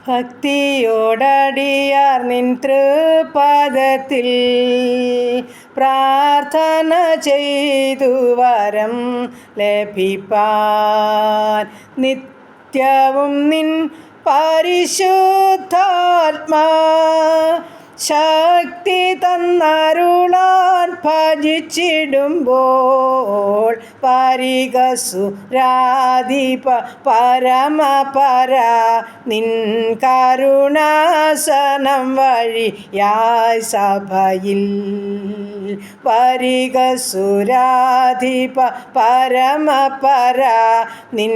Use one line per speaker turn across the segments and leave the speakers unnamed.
ഭക്തിയോടടിയാർ നിൻ തൃപാദത്തിൽ പ്രാർത്ഥന ചെയ്തു വരം ലഭിപ്പാൻ നിത്യവും നിൻ പരിശുദ്ധാത്മാ ശക്തി തന്നരുളാൻ ഭജിച്ചിടുമ്പോൾ പരികസുരാധിപ പരമപര നിൻ കരുണാസനം വഴിയായി സഭയിൽ പരികസുരാധിപ പരമപര നിൻ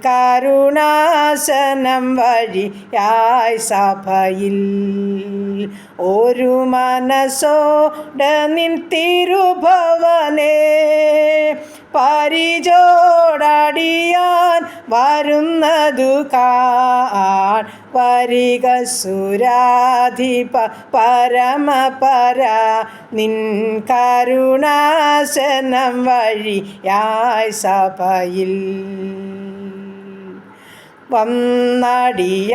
കരുണാസനം വഴിയായി സഭയിൽ ഒരു മനസ്സോടെ നിൻ തിരുഭവനേ പരിചോടടിയാൻ വരുന്നതു കാൺ പരികസുരാധിപ പരമപര നിൻ കരുണാസനം വഴിയായി സഭയിൽ വന്നടിയാരുടെ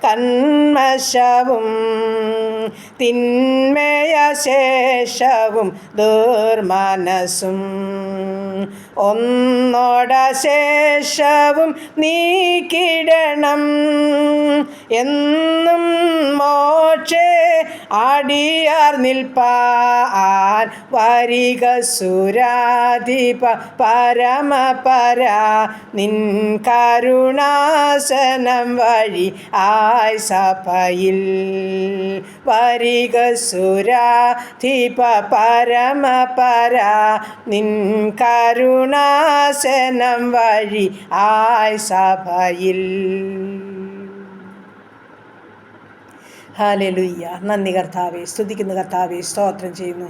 കന്മശവും തിന്മയശേഷവും ദുർമനസ്സും ഒന്നോടശേഷവും നീക്കിടണം എന്നും മോക്ഷേ അടിയാർ നിൽപ്പാൻ വരികസുരാധിപ പരമപര നിൻ കരുണാസനം വഴി ആയി സഭയിൽ വരികസുരാധിപ പരമപര നിൻ കരുണാസനം വഴി ആയി സഭയിൽ. ഹല്ലേലൂയ. നന്ദി കർത്താവേ, സ്തുതിക്കുന്ന കർത്താവേ, സ്തോത്രം ചെയ്യുന്നു.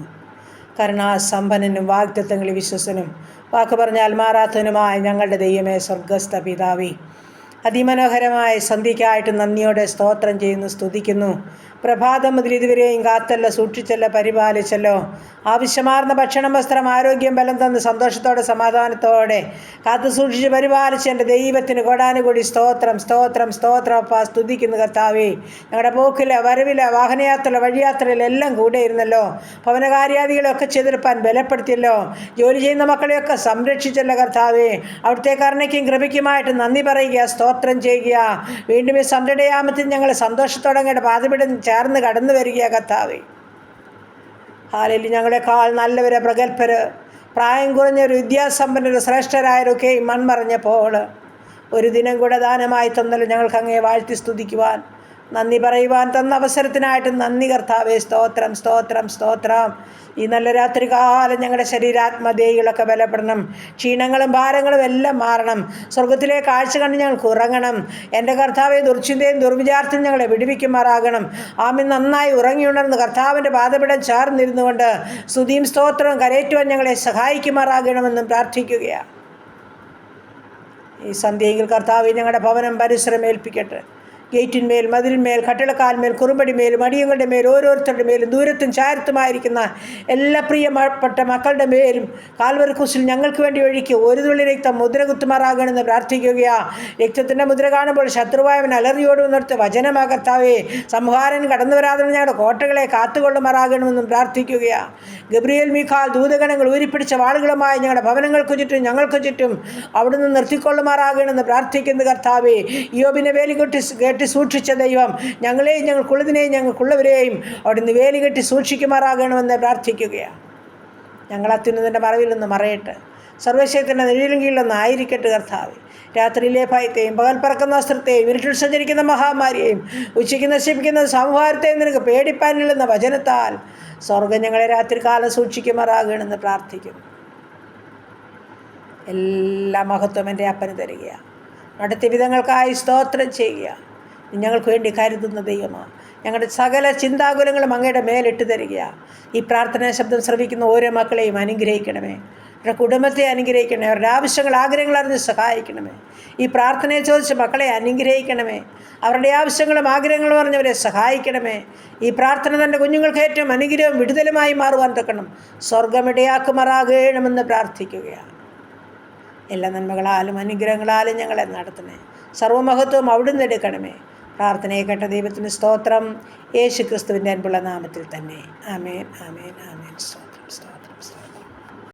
കരുണാസമ്പന്നനും വാഗ്ദത്തങ്ങളിൽ വിശ്വസനും വാക്ക് പറഞ്ഞാൽ മാറാത്തവനുമായ ഞങ്ങളുടെ ദൈവമേ, സ്വർഗസ്ഥ പിതാവേ, അതിമനോഹരമായ സന്ധ്യയ്ക്കായിട്ട് നന്ദിയോടെ സ്തോത്രം ചെയ്യുന്നു, സ്തുതിക്കുന്നു. പ്രഭാതം മുതൽ ഇതുവരെയും കാത്തല്ലോ, സൂക്ഷിച്ചല്ലോ, പരിപാലിച്ചല്ലോ. ആവശ്യമാർന്ന ഭക്ഷണം, വസ്ത്രം, ആരോഗ്യം, ബലം തന്ന് സന്തോഷത്തോടെ സമാധാനത്തോടെ കാത്തു സൂക്ഷിച്ച് പരിപാലിച്ച് എൻ്റെ ദൈവത്തിന് കോടാനുകൂടി സ്തോത്രം സ്തോത്രം സ്തോത്രം അപ്പാ. സ്തുതിക്കുന്നു കർത്താവേ. ഞങ്ങളുടെ പോക്കില വരവില വാഹനയാത്ര വഴിയാത്രയിലെല്ലാം കൂടെ ഇരുന്നല്ലോ. ഭവനകാര്യാദികളെയൊക്കെ ചെതിർപ്പാൻ ബലപ്പെടുത്തിയല്ലോ. ജോലി ചെയ്യുന്ന മക്കളെയൊക്കെ സംരക്ഷിച്ചല്ലോ കർത്താവേ. അവിടുത്തെ കരുണയ്ക്കും കൃപയ്ക്കുമായിട്ട് നന്ദി പറയുക, സ്തോത്രം ചെയ്യുക. വീണ്ടും ഈ സൺഡേ യാമത്തിൽ ഞങ്ങൾ സന്തോഷത്തോടെ അങ്ങയുടെ പാതപിടം ചേർന്ന് കടന്നു വരിക കർത്താവേ. ഹാലേലൂയ. ഞങ്ങളെക്കാൾ നല്ലവരെ, പ്രഗത്ഭര്, പ്രായം കുറഞ്ഞൊരു, വിദ്യാസമ്പന്നര്, ശ്രേഷ്ഠരായവരൊക്കെ മൺമറഞ്ഞപ്പോൾ ഒരു ദിനം കൂടെ ദാനമായി തന്നല്ലോ ഞങ്ങൾക്ക് അങ്ങയെ വാഴ്ത്തി സ്തുതിക്കുവാൻ, നന്ദി പറയുവാൻ തന്ന അവസരത്തിനായിട്ട് നന്ദി കർത്താവേ. സ്തോത്രം സ്തോത്രം സ്തോത്രം. ഈ നല്ല രാത്രികാലം ഞങ്ങളുടെ ശരീരാത്മദേഹികളൊക്കെ ബലപ്പെടണം. ക്ഷീണങ്ങളും ഭാരങ്ങളും എല്ലാം മാറണം. സ്വർഗത്തിലെ കാഴ്ച കണ്ട് ഞങ്ങൾക്ക് ഉറങ്ങണം. എൻ്റെ കർത്താവെ, ദുർചിന്തയും ദുർവിചാരത്തിനും ഞങ്ങളെ വിടുവിക്കുമാറാകണം. ആമീൻ. നന്നായി ഉറങ്ങിയുണർന്ന് കർത്താവിൻ്റെ പാദപിടം ചേർന്നിരുന്നു കൊണ്ട് സ്തുതിയും സ്തോത്രവും കരയേറ്റുവാൻ ഞങ്ങളെ സഹായിക്കുമാറാകണമെന്നും പ്രാർത്ഥിക്കുകയാണ്. ഈ സന്ധ്യയെങ്കിൽ കർത്താവെ ഞങ്ങളുടെ ഭവനം പരിശ്രമേൽപ്പിക്കട്ടെ. ഗേറ്റിന്മേൽ, മതിലിന്മേൽ, കട്ടിളക്കാൽമേൽ, കുറുമ്പടിമേലും, അടിയങ്ങളുടെ മേൽ, ഓരോരുത്തരുടെ മേലും, ദൂരത്തും ചാരത്തുമായിരിക്കുന്ന എല്ലാ പ്രിയപ്പെട്ട മക്കളുടെ മേലും കാൽവരി ക്രൂശിൽ ഞങ്ങൾക്ക് വേണ്ടി ഒഴുക്കി ഒരു തുള്ളി രക്തം മുദ്ര കുത്തുമാറാകണമെന്ന് പ്രാർത്ഥിക്കുകയാണ്. രക്തത്തിൻ്റെ മുദ്ര കാണുമ്പോൾ ശത്രുവായവൻ അലറിയോട് നിർത്തി വചനമാകത്താവേ, സംഹാരൻ കടന്നു വരാതെ ഞങ്ങളുടെ കോട്ടകളെ കാത്തുകൊള്ളുമാറാകണമെന്നും പ്രാർത്ഥിക്കുകയാണ്. ഗബ്രിയേൽ, മീഖാൽ ദൂതഗണങ്ങൾ ഊരിപ്പിടിച്ച വാളുകളുമായി ഞങ്ങളുടെ ഭവനങ്ങൾക്ക് ചുറ്റും ഞങ്ങൾക്ക് ചുറ്റും അവിടുന്ന് നിർത്തിക്കൊള്ളുമാറാകണമെന്ന് പ്രാർത്ഥിക്കുന്ന കർത്താവേ. യോബിനെ വേലികെട്ടി സൂക്ഷിച്ച ദൈവം ഞങ്ങളെയും ഞങ്ങൾക്കുള്ളതിനെയും ഞങ്ങൾക്കുള്ളവരെയും അവിടുന്ന് വേലികെട്ടി സൂക്ഷിക്കുമാറാകണമെന്ന് പ്രാർത്ഥിക്കുകയാണ്. ഞങ്ങൾ അത്യുന്നതിൻ്റെ മറവിൽ നിന്ന് മറയട്ടെ. സർവശക്തൻ്റെ നിഴലിൻ കീഴിലൊന്ന് ആയിരിക്കട്ടെ കർത്താവേ. രാത്രിയിലെ ഭയത്തെയും പകൽ പറക്കുന്ന വസ്ത്രത്തെയും ഇരുട്ടിൽ സഞ്ചരിക്കുന്ന മഹാമാരിയെയും ഉച്ചയ്ക്ക് നശിപ്പിക്കുന്ന സംഹാരത്തെയും നിനക്ക് പേടിപ്പാനില്ലെന്ന വചനത്താൽ സ്വർഗം ഞങ്ങളെ രാത്രികാലം സൂക്ഷിക്കുമാറാകണമെന്ന് പ്രാർത്ഥിക്കുന്നു. എല്ലാ മഹത്വം എൻ്റെ അപ്പന് തരികയാണ്. അടുത്ത വിധങ്ങൾക്കായി സ്തോത്രം ചെയ്യുക. ഞങ്ങൾക്ക് വേണ്ടി കരുതുന്ന ദൈവമാണ്. ഞങ്ങളുടെ സകല ചിന്താകുലങ്ങളും അങ്ങയുടെ മേലിട്ട് തരികയാണ്. ഈ പ്രാർത്ഥനാ ശബ്ദം ശ്രവിക്കുന്ന ഓരോ മക്കളെയും അനുഗ്രഹിക്കണമേ. അവരുടെ കുടുംബത്തെ അനുഗ്രഹിക്കണമേ. അവരുടെ ആവശ്യങ്ങൾ, ആഗ്രഹങ്ങൾ അറിഞ്ഞ് സഹായിക്കണമേ. ഈ പ്രാർത്ഥനയെ ചോദിച്ച് മക്കളെ അനുഗ്രഹിക്കണമേ. അവരുടെ ആവശ്യങ്ങളും ആഗ്രഹങ്ങളും പറഞ്ഞവരെ സഹായിക്കണമേ. ഈ പ്രാർത്ഥന തൻ്റെ കുഞ്ഞുങ്ങൾക്ക് ഏറ്റവും അനുഗ്രഹവും വിടുതലുമായി മാറുവാൻ തക്കണം സ്വർഗമിടയാക്കുമാറാകണമെന്ന് പ്രാർത്ഥിക്കുകയാണ്. എല്ലാ നന്മകളാലും അനുഗ്രഹങ്ങളാലും ഞങ്ങളെ നടത്തണേ. സർവ്വമഹത്വം അവിടുന്ന് എടുക്കണമേ. പ്രാർത്ഥനയെ കേട്ട ദൈവത്തിന് സ്തോത്രം. യേശു ക്രിസ്തുവിൻ്റെ അൻപുള്ള നാമത്തിൽ തന്നെ. ആമേൻ, ആമേൻ, ആമേൻ. സ്തോത്രം, സ്തോത്രം, സ്തോത്രം.